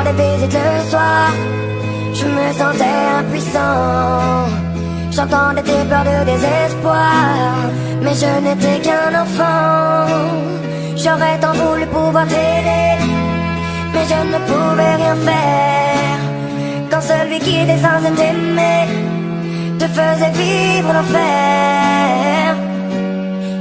rendais visite le soir, je me sentais impuissant. J'entendais tes pleurs de désespoir, mais je n'étais qu'un enfant. J'aurais tant voulu pouvoir t'aider, mais je ne pouvais rien faire. Quand celui qui était censé t'aimer te faisait vivre l'enfer.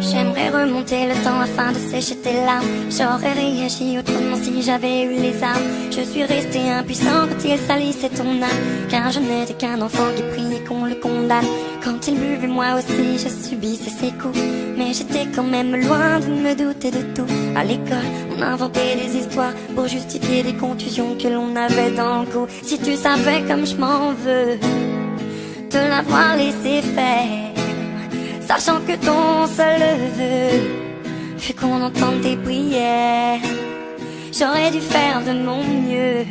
J'aimerais remonter le temps afin de sécher tes larmes. J'aurais réagi autrement si j'avais eu les armes. Je suis resté impuissant quand il salissait ton âme, car je n'étais qu'un enfant qui priait qu'on le condamne. Quand il buvait, moi aussi je subissais ses coups, mais j'étais quand même loin de me douter de tout. À l'école, on inventait des histoires pour justifier des contusions que l'on avait dans le cou. Si tu savais comme je m'en veux te l'avoir laissé faire, sachant que ton seul vœu fut qu'on entende tes prières. J'aurais dû faire de mon mieux,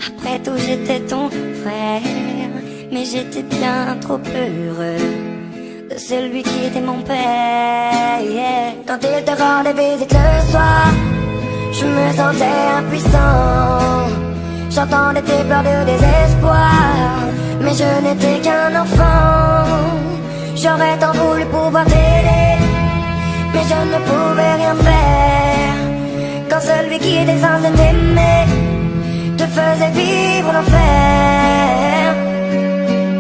après tout j'étais ton frère, mais j'étais bien trop heureux de celui qui était mon père, yeah. Quand il te rendait visite le soir, je me sentais impuissant. J'entendais tes pleurs de désespoir, mais je n'étais qu'un enfant. J'aurais tant voulu pouvoir t'aider, mais je ne pouvais rien faire. Quand celui qui était censé t'aimer te faisait vivre l'enfer.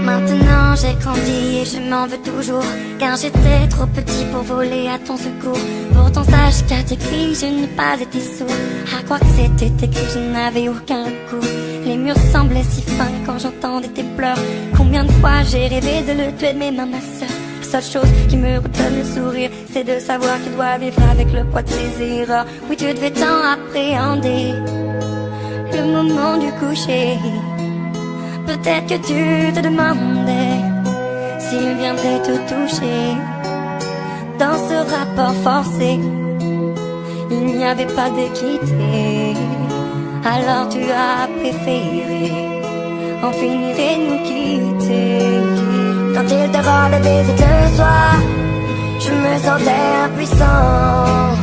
Maintenant j'ai grandi et je m'en veux toujours, car j'étais trop petit pour voler à ton secours. Pourtant sache qu'à tes cris je n'ai pas été sourd. À croire que c'était écrit, je n'avais aucun recours. Les murs semblaient si fins quand j'entendais tes pleurs. Combien de fois j'ai rêvé de le tuer de mes mains, ma soeur. La seule chose qui me redonne le sourire, c'est de savoir qu'il doit vivre avec le poids de ses erreurs. Oui, tu devais tant appréhender le moment du coucher. Peut-être que tu te demandais s'il viendrait te toucher. Dans ce rapport forcé, il n'y avait pas d'équité. Alors tu as préféré en finir et nous quitter. Quand il te rendait visite le soir, je me sentais impuissant.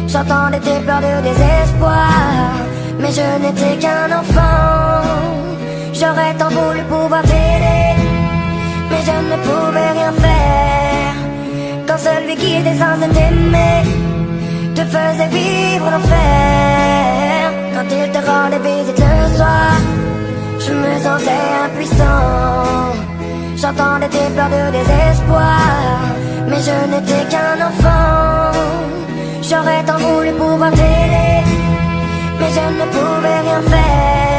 J'entendais tes pleurs de désespoir, mais je n'étais qu'un enfant. J'aurais tant voulu pouvoir t'aider, mais je ne pouvais rien faire. Quand celui qui était censé t'aimer te faisait vivre l'enfer. Quand il te rendait visite le soir, je me sentais impuissant. J'entendais tes pleurs de désespoir, mais je n'étais qu'un enfant. J'aurais tant voulu pouvoir t'aider, mais je ne pouvais rien faire.